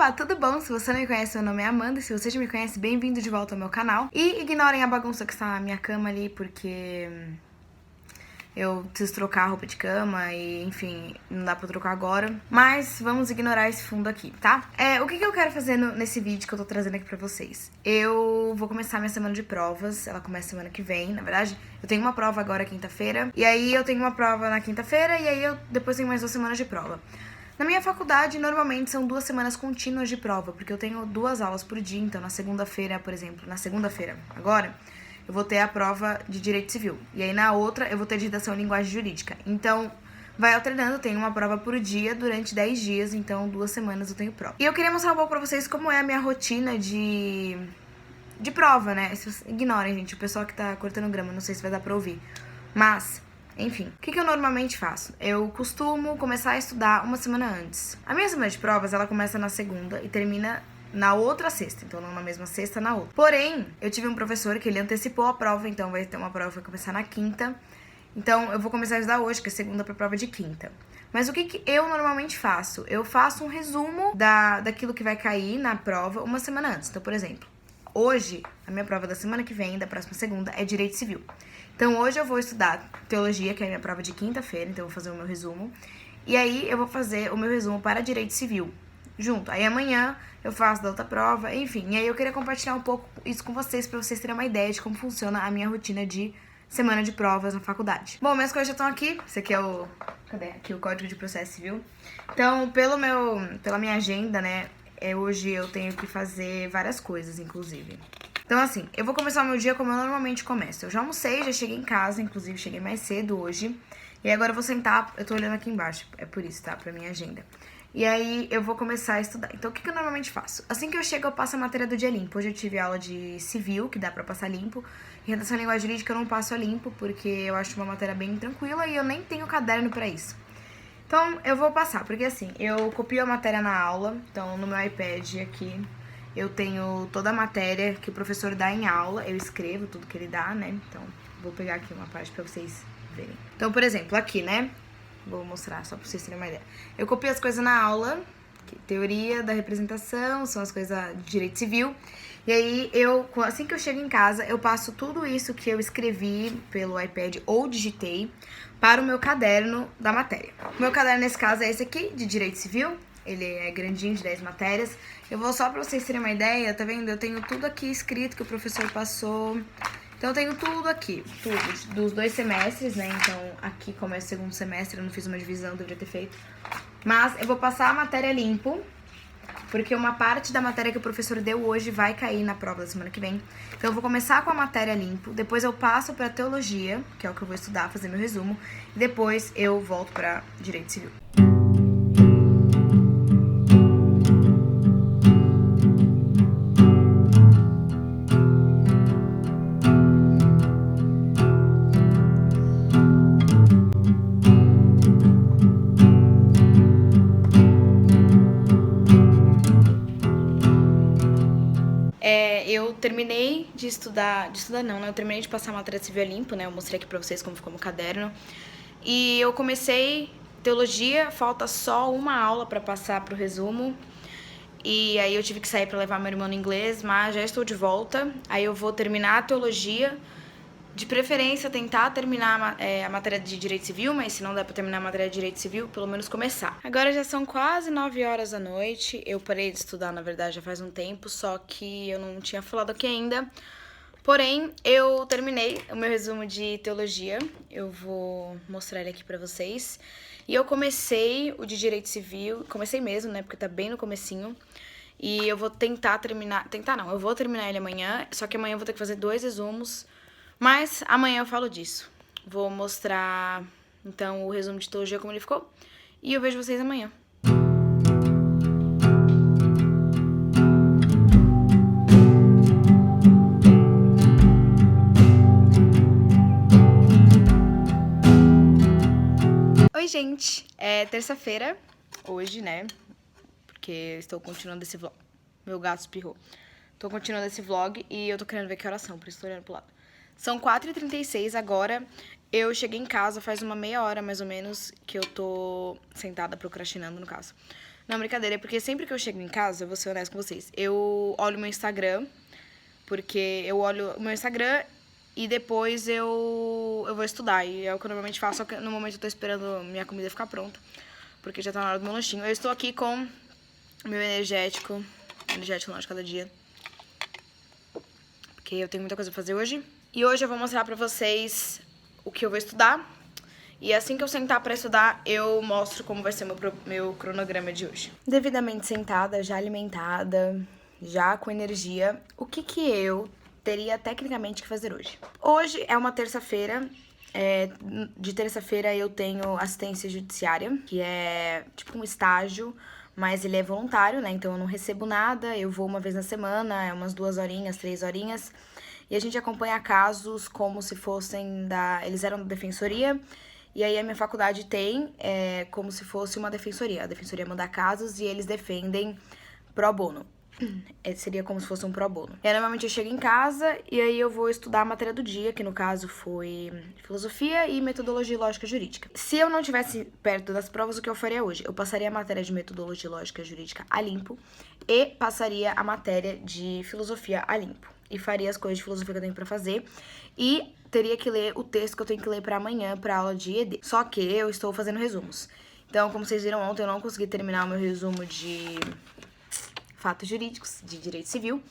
Opa, tudo bom? Se você não me conhece, meu nome é Amanda. Se você já me conhece, bem-vindo de volta ao meu canal. E ignorem a bagunça que está na minha cama ali, porque eu preciso trocar a roupa de cama e, enfim, não dá pra trocar agora. Mas vamos ignorar esse fundo aqui, tá? O que eu quero fazer nesse vídeo que eu tô trazendo aqui pra vocês? Eu vou começar minha semana de provas, ela começa semana que vem, na verdade. Eu tenho uma prova agora quinta-feira, e aí eu tenho uma prova na quinta-feira, e aí eu depois tenho mais 2 semanas de prova. Na minha faculdade, normalmente são 2 semanas contínuas de prova, porque eu tenho 2 aulas por dia, então na segunda-feira, por exemplo, na segunda-feira, agora, eu vou ter a prova de Direito Civil. E aí na outra, eu vou ter de Redação e Linguagem Jurídica. Então, vai alternando, tem uma prova por dia durante 10 dias, então 2 semanas eu tenho prova. E eu queria mostrar um pouco pra vocês como é a minha rotina de prova, né? Ignorem, gente, o pessoal que tá cortando grama, não sei se vai dar pra ouvir. Mas... enfim, o que eu normalmente faço? Eu costumo começar a estudar uma semana antes. A minha semana de provas, ela começa na segunda e termina na outra sexta. Então, não na mesma sexta, na outra. Porém, eu tive um professor que ele antecipou a prova, então vai ter uma prova que vai começar na quinta. Então, eu vou começar a estudar hoje, que é segunda pra prova de quinta. Mas o que eu normalmente faço? Eu faço um resumo daquilo que vai cair na prova uma semana antes. Então, por exemplo, hoje, a minha prova da semana que vem, da próxima segunda, é Direito Civil. Então, hoje eu vou estudar Teologia, que é a minha prova de quinta-feira, então eu vou fazer o meu resumo. E aí, eu vou fazer o meu resumo para Direito Civil, junto. Aí, amanhã, eu faço da outra prova, enfim. E aí, eu queria compartilhar um pouco isso com vocês, pra vocês terem uma ideia de como funciona a minha rotina de semana de provas na faculdade. Bom, minhas coisas já estão aqui. Esse aqui é o... cadê? Aqui o Código de Processo Civil. Então, pela minha agenda, né, hoje eu tenho que fazer várias coisas, inclusive. Então, assim, eu vou começar o meu dia como eu normalmente começo. Eu já almocei, já cheguei em casa, inclusive cheguei mais cedo hoje. E aí agora eu vou sentar, eu tô olhando aqui embaixo, é por isso, tá? Pra minha agenda. E aí eu vou começar a estudar. Então, o que eu normalmente faço? Assim que eu chego, eu passo a matéria do dia limpo. Hoje eu tive aula de civil, que dá pra passar limpo. E redação e linguagem jurídica eu não passo a limpo, porque eu acho uma matéria bem tranquila e eu nem tenho caderno pra isso. Então, eu vou passar, porque assim, eu copio a matéria na aula. Então, no meu iPad aqui, eu tenho toda a matéria que o professor dá em aula, eu escrevo tudo que ele dá, né? Então, vou pegar aqui uma parte pra vocês verem. Então, por exemplo, aqui, né? Vou mostrar só pra vocês terem uma ideia. Eu copio as coisas na aula, teoria da representação, são as coisas de direito civil. E aí, assim que eu chego em casa, eu passo tudo isso que eu escrevi pelo iPad ou digitei para o meu caderno da matéria. O meu caderno, nesse caso, é esse aqui, de direito civil. Ele é grandinho, de 10 matérias. Eu vou só pra vocês terem uma ideia, tá vendo? Eu tenho tudo aqui escrito que o professor passou. Então, eu tenho tudo aqui, tudo, dos 2 semestres, né? Então, aqui começa o segundo semestre, eu não fiz uma divisão, deveria ter feito. Mas eu vou passar a matéria limpo, porque uma parte da matéria que o professor deu hoje vai cair na prova da semana que vem. Então, eu vou começar com a matéria limpo, depois eu passo pra teologia, que é o que eu vou estudar, fazer meu resumo, e depois eu volto pra direito civil. Eu terminei de estudar não, né? Eu terminei de passar a matéria civil limpo, né? Eu mostrei aqui pra vocês como ficou meu caderno. E eu comecei teologia, falta só uma aula pra passar pro resumo. E aí eu tive que sair pra levar meu irmão no inglês, mas já estou de volta. Aí eu vou terminar a teologia. De preferência, tentar terminar a matéria de Direito Civil, mas se não der pra terminar a matéria de Direito Civil, pelo menos começar. Agora já são quase 9 horas da noite, eu parei de estudar, na verdade, já faz um tempo, só que eu não tinha falado aqui ainda. Porém, eu terminei o meu resumo de teologia, eu vou mostrar ele aqui pra vocês. E eu comecei o de Direito Civil, comecei mesmo, né, porque tá bem no comecinho. E eu vou eu vou terminar ele amanhã, só que amanhã eu vou ter que fazer 2 resumos. Mas amanhã eu falo disso. Vou mostrar, então, o resumo de teologia como ele ficou. E eu vejo vocês amanhã. Oi, gente. É terça-feira, hoje, né? Porque eu estou continuando esse vlog. Meu gato espirrou. Tô continuando esse vlog e eu tô querendo ver que horas são, por isso tô olhando pro lado. São 4h36 agora, eu cheguei em casa faz uma meia hora, mais ou menos, que eu tô sentada procrastinando, no caso, Não, brincadeira, é porque sempre que eu chego em casa, eu vou ser honesta com vocês, eu olho meu Instagram, porque eu olho o meu Instagram e depois eu vou estudar. E é o que eu normalmente faço, só que no momento eu tô esperando minha comida ficar pronta, porque já tá na hora do meu lanchinho. Eu estou aqui com meu energético não de cada dia, porque eu tenho muita coisa pra fazer hoje. E hoje eu vou mostrar pra vocês o que eu vou estudar. E assim que eu sentar pra estudar, eu mostro como vai ser meu cronograma de hoje. Devidamente sentada, já alimentada, já com energia, o que eu teria tecnicamente que fazer hoje? Hoje é uma terça-feira. De terça-feira eu tenho assistência judiciária, que é tipo um estágio, mas ele é voluntário, né? Então eu não recebo nada, eu vou uma vez na semana, é umas 2 horinhas, 3 horinhas. E a gente acompanha casos como se fossem eles eram da defensoria. E aí a minha faculdade tem como se fosse uma defensoria. A defensoria manda casos e eles defendem pro bono. Seria como se fosse um pro bono. E aí, normalmente eu chego em casa e aí eu vou estudar a matéria do dia, que no caso foi filosofia e metodologia lógica jurídica. Se eu não tivesse perto das provas, o que eu faria hoje? Eu passaria a matéria de metodologia lógica jurídica a limpo e passaria a matéria de filosofia a limpo. E faria as coisas de filosofia que eu tenho pra fazer. E teria que ler o texto que eu tenho que ler pra amanhã, pra aula de ED. Só que eu estou fazendo resumos. Então, como vocês viram ontem, eu não consegui terminar o meu resumo de fatos jurídicos, de direito civil.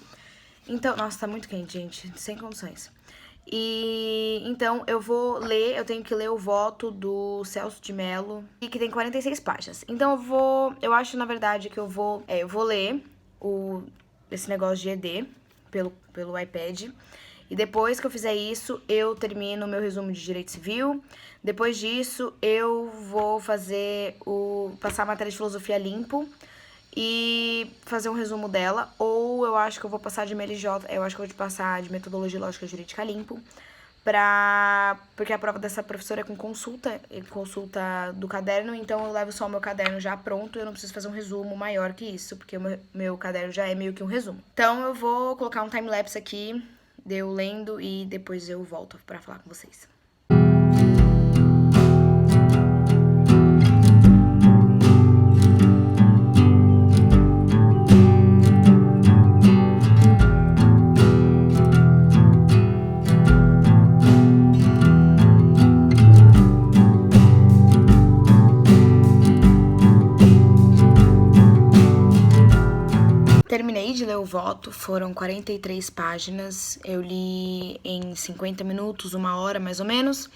Então, nossa, tá muito quente, gente, sem condições. E então eu tenho que ler o voto do Celso de Mello, e que tem 46 páginas. Então eu acho na verdade que eu vou ler esse negócio de ED pelo iPad. E depois que eu fizer isso, eu termino o meu resumo de direito civil. Depois disso, eu vou passar a matéria de filosofia limpo e fazer um resumo dela. Ou eu acho que eu vou passar de MLJ, eu acho que eu vou passar de metodologia lógica jurídica limpo. Porque a prova dessa professora é com consulta do caderno, então eu levo só o meu caderno já pronto, eu não preciso fazer um resumo maior que isso, porque o meu caderno já é meio que um resumo. Então eu vou colocar um time-lapse aqui, de eu lendo, e depois eu volto pra falar com vocês. Terminei de ler o voto, foram 43 páginas, eu li em 50 minutos, 1 hora mais ou menos.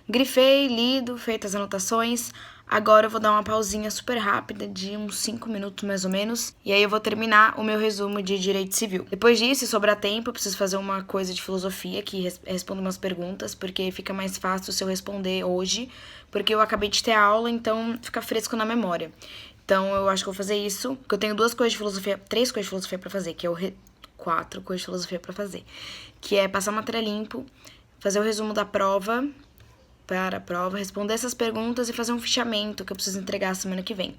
Grifei, lido, feitas as anotações. Agora eu vou dar uma pausinha super rápida de uns 5 minutos mais ou menos. E aí eu vou terminar o meu resumo de direito civil. Depois disso, se sobrar tempo, eu preciso fazer uma coisa de filosofia, que responda umas perguntas, porque fica mais fácil se eu responder hoje, porque eu acabei de ter aula, então fica fresco na memória. Então, eu acho que eu vou fazer isso, porque eu tenho 3 coisas de filosofia pra fazer, que é 4 coisas de filosofia pra fazer, que é passar matéria limpo, fazer o resumo da prova, para a prova, responder essas perguntas e fazer um fichamento que eu preciso entregar semana que vem.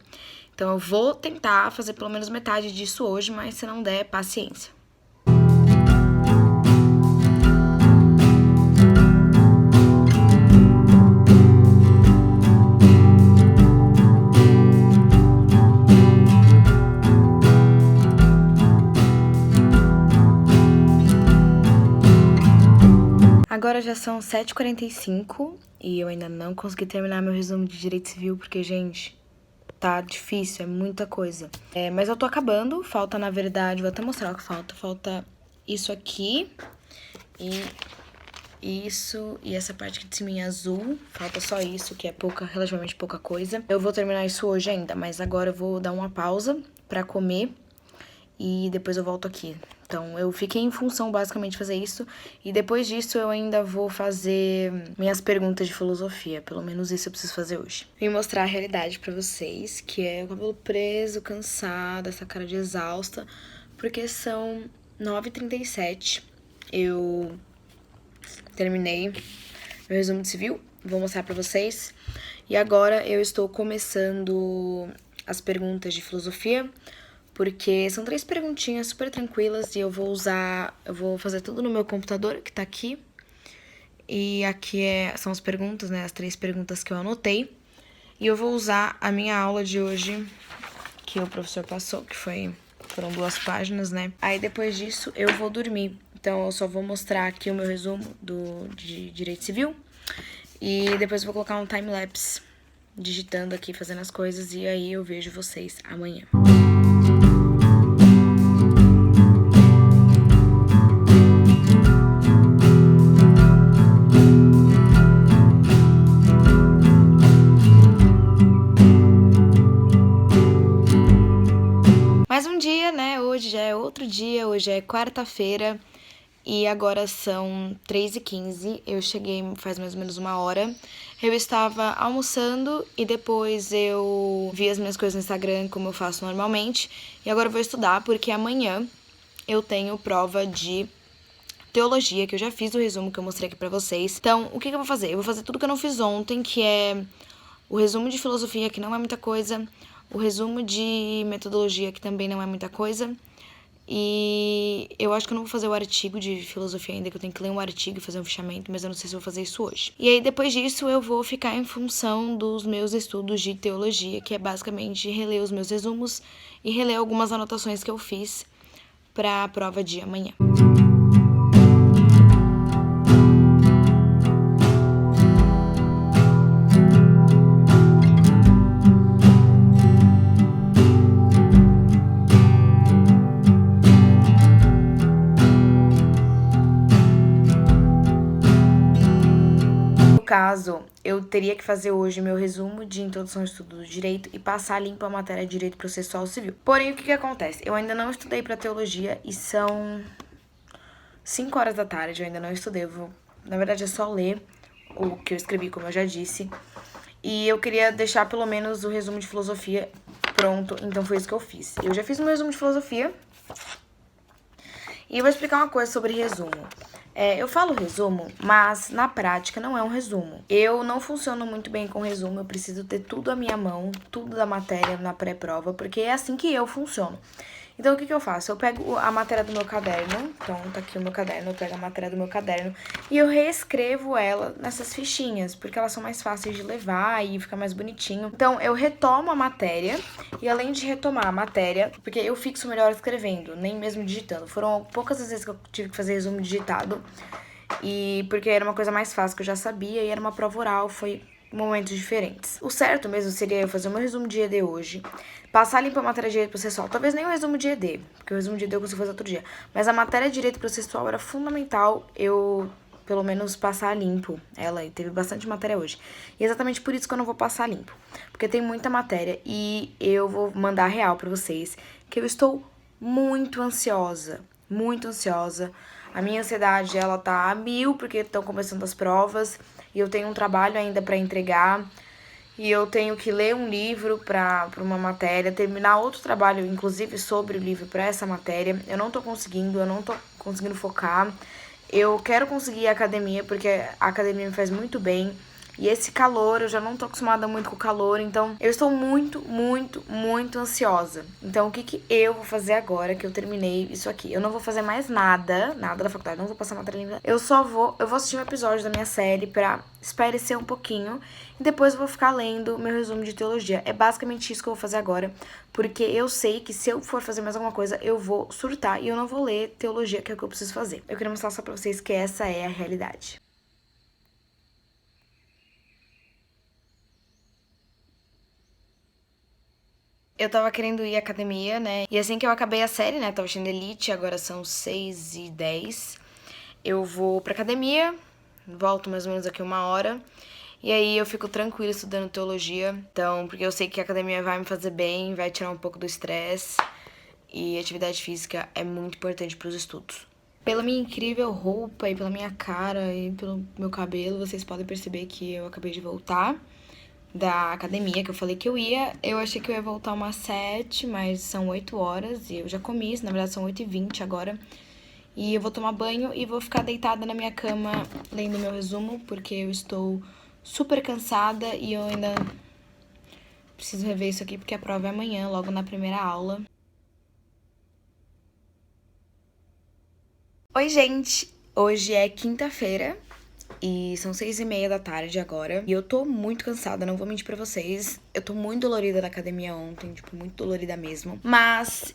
Então, eu vou tentar fazer pelo menos metade disso hoje, mas se não der, paciência. Agora já são 7h45 e eu ainda não consegui terminar meu resumo de direito civil, porque, gente, tá difícil, é muita coisa. Mas eu tô acabando, falta, na verdade, vou até mostrar o que falta. Falta isso aqui e isso e essa parte aqui de cima em azul. Falta só isso, que é relativamente pouca coisa. Eu vou terminar isso hoje ainda, mas agora eu vou dar uma pausa pra comer e depois eu volto aqui. Então, eu fiquei em função, basicamente, de fazer isso. E depois disso, eu ainda vou fazer minhas perguntas de filosofia. Pelo menos isso eu preciso fazer hoje. Vim mostrar a realidade pra vocês, que é o cabelo preso, cansada, essa cara de exausta. Porque são 9h37. Eu terminei meu resumo de civil. Vou mostrar pra vocês. E agora eu estou começando as perguntas de filosofia, porque são 3 perguntinhas super tranquilas e eu vou fazer tudo no meu computador, que tá aqui. E aqui são as perguntas, né, as 3 perguntas que eu anotei. E eu vou usar a minha aula de hoje, que o professor passou, que foram 2 páginas, né? Aí depois disso eu vou dormir. Então eu só vou mostrar aqui o meu resumo de Direito Civil. E depois eu vou colocar um time-lapse digitando aqui, fazendo as coisas. E aí eu vejo vocês amanhã. Mais um dia, né? Hoje já é outro dia, hoje é quarta-feira e agora são 3h15. Eu cheguei faz mais ou menos 1 hora. Eu estava almoçando e depois eu vi as minhas coisas no Instagram, como eu faço normalmente. E agora eu vou estudar porque amanhã eu tenho prova de teologia, que eu já fiz o resumo que eu mostrei aqui pra vocês. Então, o que eu vou fazer? Eu vou fazer tudo que eu não fiz ontem, que é o resumo de filosofia, que não é muita coisa, o resumo de metodologia, que também não é muita coisa, e eu acho que eu não vou fazer o artigo de filosofia ainda, que eu tenho que ler um artigo e fazer um fichamento, mas eu não sei se eu vou fazer isso hoje. E aí, depois disso, eu vou ficar em função dos meus estudos de teologia, que é basicamente reler os meus resumos e reler algumas anotações que eu fiz para a prova de amanhã. Caso, eu teria que fazer hoje meu resumo de introdução ao estudo do direito e passar limpo a matéria de direito processual civil. Porém, o que acontece? Eu ainda não estudei para teologia e são 5 horas da tarde, eu ainda não estudei. Na verdade, é só ler o que eu escrevi, como eu já disse. E eu queria deixar pelo menos o resumo de filosofia pronto, então foi isso que eu fiz. Eu já fiz o meu resumo de filosofia e eu vou explicar uma coisa sobre resumo. Eu falo resumo, mas na prática não é um resumo. Eu não funciono muito bem com resumo, eu preciso ter tudo à minha mão, tudo da matéria na pré-prova, porque é assim que eu funciono. Então, o que eu faço? Eu pego a matéria do meu caderno, então tá aqui o meu caderno, eu pego a matéria do meu caderno e eu reescrevo ela nessas fichinhas, porque elas são mais fáceis de levar e fica mais bonitinho. Então, eu retomo a matéria e além de retomar a matéria, porque eu fixo melhor escrevendo, nem mesmo digitando. Foram poucas as vezes que eu tive que fazer resumo digitado e porque era uma coisa mais fácil que eu já sabia e era uma prova oral, foi momentos diferentes. O certo mesmo seria eu fazer o meu resumo de ED hoje, passar limpo a matéria de direito processual, talvez nem o resumo de ED, porque o resumo de ED eu consigo fazer outro dia, mas a matéria de direito processual era fundamental eu, pelo menos, passar limpo ela, e teve bastante matéria hoje. E é exatamente por isso que eu não vou passar limpo, porque tem muita matéria e eu vou mandar real pra vocês que eu estou muito ansiosa, muito ansiosa. A minha ansiedade, ela tá a 1000 porque estão começando as provas e eu tenho um trabalho ainda pra entregar e eu tenho que ler um livro pra uma matéria, terminar outro trabalho, inclusive sobre o livro pra essa matéria. Eu não tô conseguindo focar. Eu quero conseguir a academia porque a academia me faz muito bem. E esse calor, eu já não tô acostumada muito com o calor, então eu estou muito, muito, muito ansiosa. Então, o que eu vou fazer agora que eu terminei isso aqui? Eu não vou fazer mais nada da faculdade, não vou passar matéria limpa. Eu vou assistir um episódio da minha série pra espairecer um pouquinho e depois eu vou ficar lendo meu resumo de teologia. É basicamente isso que eu vou fazer agora, porque eu sei que se eu for fazer mais alguma coisa, eu vou surtar e eu não vou ler teologia, que é o que eu preciso fazer. Eu queria mostrar só pra vocês que essa é a realidade. Eu tava querendo ir à academia, né? E assim que eu acabei a série, né? Tava assistindo Elite, agora são 6h10. Eu vou pra academia, volto mais ou menos aqui 1 hora. E aí eu fico tranquila estudando teologia. Então, porque eu sei que a academia vai me fazer bem, vai tirar um pouco do estresse. E atividade física é muito importante pros estudos. Pela minha incrível roupa e pela minha cara e pelo meu cabelo, vocês podem perceber que eu acabei de voltar da academia, que eu falei que eu ia. Eu achei que eu ia voltar umas 7, mas são 8 horas e eu já comi isso, na verdade são 8h20 agora. E eu vou tomar banho e vou ficar deitada na minha cama lendo meu resumo, porque eu estou super cansada e eu ainda preciso rever isso aqui, porque a prova é amanhã, logo na primeira aula. Oi, gente! Hoje é quinta-feira E são 6h30 da tarde agora. E eu tô muito cansada, não vou mentir pra vocês. Eu tô muito dolorida na academia ontem, tipo, muito dolorida mesmo. Mas,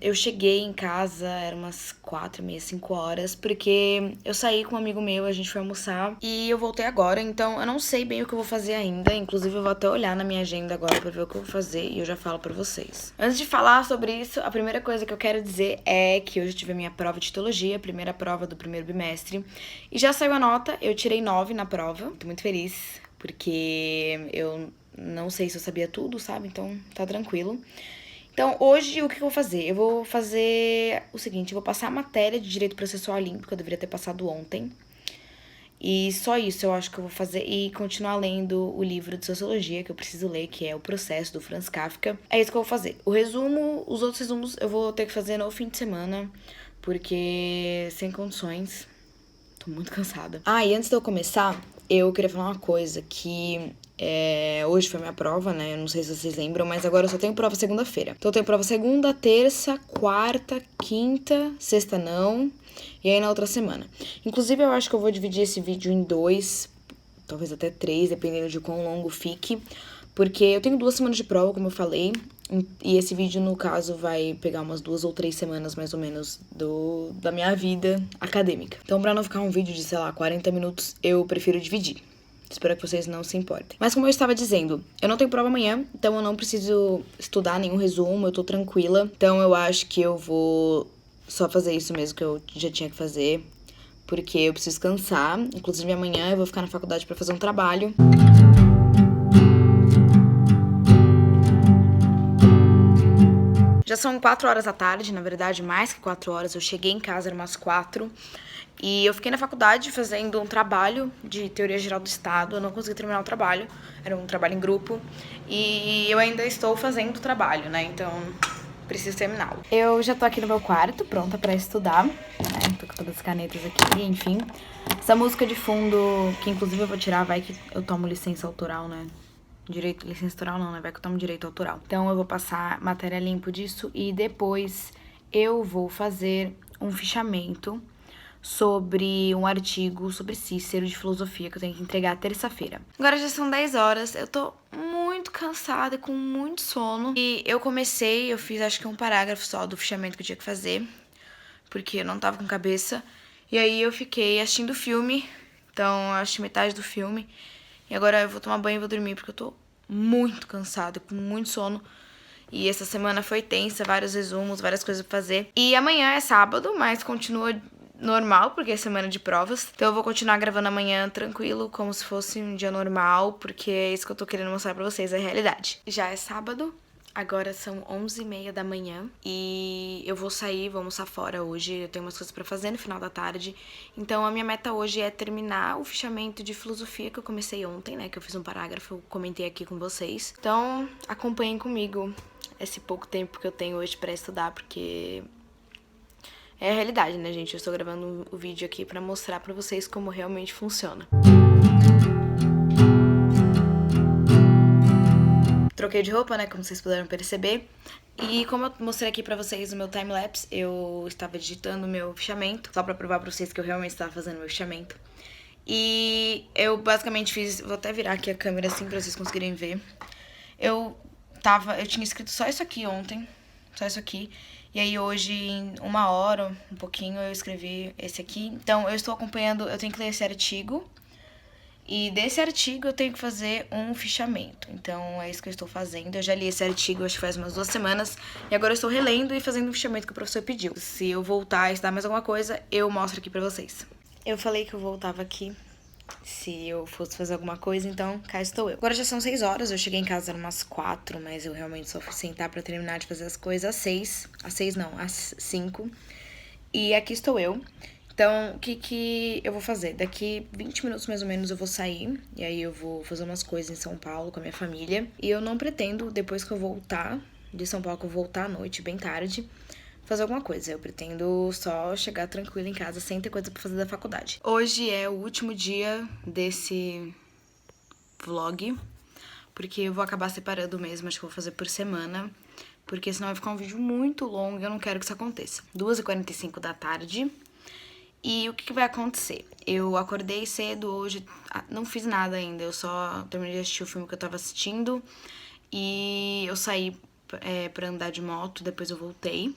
eu cheguei em casa, eram umas 4h30, 5 horas, porque eu saí com um amigo meu, a gente foi almoçar. E eu voltei agora, então eu não sei bem o que eu vou fazer ainda. Inclusive, eu vou até olhar na minha agenda agora pra ver o que eu vou fazer e eu já falo pra vocês. Antes de falar sobre isso, a primeira coisa que eu quero dizer é que hoje eu tive a minha prova de histologia, a primeira prova do primeiro bimestre. E já saiu a nota, eu tirei 9 na prova. Tô muito feliz, porque eu não sei se eu sabia tudo, sabe? Então tá tranquilo. Então, hoje, o que eu vou fazer? Eu vou fazer o seguinte, eu vou passar a matéria de Direito Processual Limpo, que eu deveria ter passado ontem. E só isso eu acho que eu vou fazer. E continuar lendo o livro de Sociologia que eu preciso ler, que é O Processo, do Franz Kafka. É isso que eu vou fazer. O resumo, os outros resumos eu vou ter que fazer no fim de semana, porque sem condições. Tô muito cansada. Ah, e antes de eu começar, eu queria falar uma coisa, que hoje foi minha prova, né? Eu não sei se vocês lembram, mas agora eu só tenho prova segunda-feira. Então eu tenho prova segunda, terça, quarta, quinta, sexta não, e aí na outra semana. Inclusive, eu acho que eu vou dividir esse vídeo em 2, talvez até 3, dependendo de quão longo fique, porque eu tenho 2 semanas de prova, como eu falei, e esse vídeo, no caso, vai pegar umas 2 ou 3 semanas, mais ou menos, da minha vida acadêmica. Então, pra não ficar um vídeo de, sei lá, 40 minutos, eu prefiro dividir. Espero que vocês não se importem. Mas como eu estava dizendo, eu não tenho prova amanhã, então eu não preciso estudar nenhum resumo, eu tô tranquila. Então eu acho que eu vou só fazer isso mesmo que eu já tinha que fazer, porque eu preciso descansar. Inclusive amanhã eu vou ficar na faculdade pra fazer um trabalho. Já são 4 horas da tarde, na verdade, mais que 4 horas. Eu cheguei em casa, eram umas 4. E eu fiquei na faculdade fazendo um trabalho de Teoria Geral do Estado. Eu não consegui terminar o trabalho, era um trabalho em grupo. E eu ainda estou fazendo o trabalho, né? Então, preciso terminá-lo. Eu já tô aqui no meu quarto, pronta pra estudar, né? Tô com todas as canetas aqui, enfim. Essa música de fundo, que inclusive eu vou tirar, vai que eu tomo licença autoral, né? Licença autoral não, né? Vai que eu tomo direito autoral. Então eu vou passar matéria limpo disso e depois eu vou fazer um fichamento sobre um artigo sobre Cícero de filosofia que eu tenho que entregar terça-feira. Agora já são 10 horas, eu tô muito cansada, com muito sono. E eu fiz acho que um parágrafo só do fichamento que eu tinha que fazer, porque eu não tava com cabeça. E aí eu fiquei assistindo filme, então eu assisti metade do filme. E agora eu vou tomar banho e vou dormir, porque eu tô muito cansada, com muito sono. E essa semana foi tensa, vários resumos, várias coisas pra fazer. E amanhã é sábado, mas continua normal, porque é semana de provas. Então eu vou continuar gravando amanhã tranquilo, como se fosse um dia normal, porque é isso que eu tô querendo mostrar pra vocês, a realidade. Já é sábado. Agora são 11h30 da manhã e eu vou sair, vou almoçar fora hoje. Eu tenho umas coisas pra fazer no final da tarde. Então a minha meta hoje é terminar o fichamento de filosofia que eu comecei ontem, né? Que eu fiz um parágrafo, eu comentei aqui com vocês. Então acompanhem comigo esse pouco tempo que eu tenho hoje pra estudar, porque é a realidade, né, gente? Eu estou gravando o vídeo aqui pra mostrar pra vocês como realmente funciona. Troquei de roupa, né, como vocês puderam perceber. E como eu mostrei aqui pra vocês no meu timelapse, eu estava digitando o meu fichamento, só pra provar pra vocês que eu realmente estava fazendo meu fichamento. E eu basicamente fiz, vou até virar aqui a câmera assim pra vocês conseguirem ver. Eu tinha escrito só isso aqui ontem, só isso aqui. E aí hoje, em 1 hora, um pouquinho, eu escrevi esse aqui. Então eu estou acompanhando, eu tenho que ler esse artigo. E desse artigo eu tenho que fazer um fichamento. Então é isso que eu estou fazendo. Eu já li esse artigo, acho que faz umas 2 semanas. E agora eu estou relendo e fazendo o fichamento que o professor pediu. Se eu voltar a estudar mais alguma coisa, eu mostro aqui pra vocês. Eu falei que eu voltava aqui se eu fosse fazer alguma coisa, então cá estou eu. Agora já são 6 horas, eu cheguei em casa umas 4, mas eu realmente só fui sentar pra terminar de fazer as coisas às 6. Às 6 não, às 5. E aqui estou eu. Então, o que eu vou fazer? Daqui 20 minutos, mais ou menos, eu vou sair. E aí eu vou fazer umas coisas em São Paulo com a minha família. E eu não pretendo, depois que eu voltar de São Paulo, que eu voltar à noite, bem tarde, fazer alguma coisa. Eu pretendo só chegar tranquila em casa, sem ter coisa pra fazer da faculdade. Hoje é o último dia desse vlog, porque eu vou acabar separando mesmo, acho que eu vou fazer por semana, porque senão vai ficar um vídeo muito longo e eu não quero que isso aconteça. 2h45 da tarde. E o que vai acontecer? Eu acordei cedo hoje, não fiz nada ainda, eu só terminei de assistir o filme que eu tava assistindo e eu saí pra andar de moto, depois eu voltei.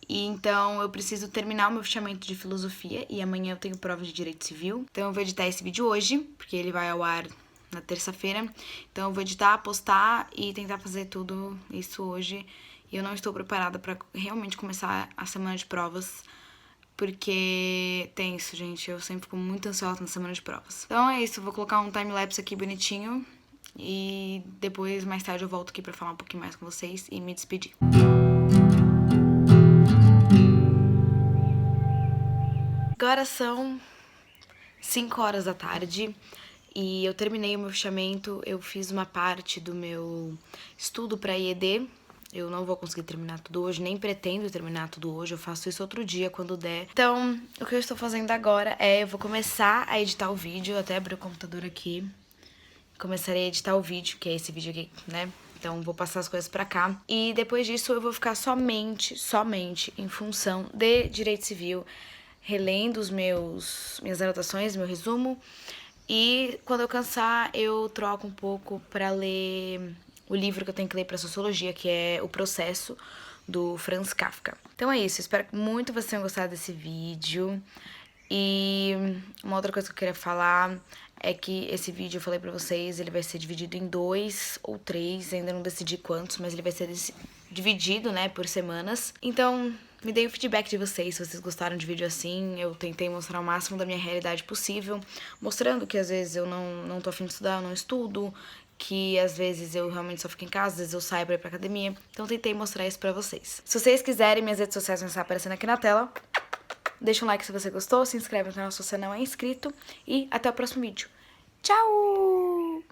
E então eu preciso terminar o meu fichamento de filosofia e amanhã eu tenho prova de direito civil. Então eu vou editar esse vídeo hoje, porque ele vai ao ar na terça-feira. Então eu vou editar, postar e tentar fazer tudo isso hoje. E eu não estou preparada pra realmente começar a semana de provas, porque tem isso, gente. Eu sempre fico muito ansiosa na semana de provas. Então é isso, eu vou colocar um time-lapse aqui bonitinho. E depois, mais tarde, eu volto aqui pra falar um pouquinho mais com vocês e me despedir. Agora são 5 horas da tarde e eu terminei o meu fichamento. Eu fiz uma parte do meu estudo pra IED. Eu não vou conseguir terminar tudo hoje, nem pretendo terminar tudo hoje. Eu faço isso outro dia, quando der. Então, o que eu estou fazendo agora é... eu vou começar a editar o vídeo. Até abrir o computador aqui. Começarei a editar o vídeo, que é esse vídeo aqui, né? Então, vou passar as coisas pra cá. E depois disso, eu vou ficar somente em função de direito civil, relendo minhas anotações, meu resumo. E quando eu cansar, eu troco um pouco pra ler o livro que eu tenho que ler pra sociologia, que é O Processo, do Franz Kafka. Então é isso, espero que muito vocês tenham gostado desse vídeo. E uma outra coisa que eu queria falar é que esse vídeo, eu falei pra vocês, ele vai ser dividido em 2 ou 3, ainda não decidi quantos, mas ele vai ser dividido, né, por semanas. Então, me deem o feedback de vocês, se vocês gostaram de vídeo assim. Eu tentei mostrar o máximo da minha realidade possível, mostrando que às vezes eu não tô afim de estudar, eu não estudo, que às vezes eu realmente só fico em casa, às vezes eu saio pra ir pra academia. Então, tentei mostrar isso pra vocês. Se vocês quiserem, minhas redes sociais vão estar aparecendo aqui na tela. Deixa um like se você gostou, se inscreve no canal se você não é inscrito e até o próximo vídeo. Tchau!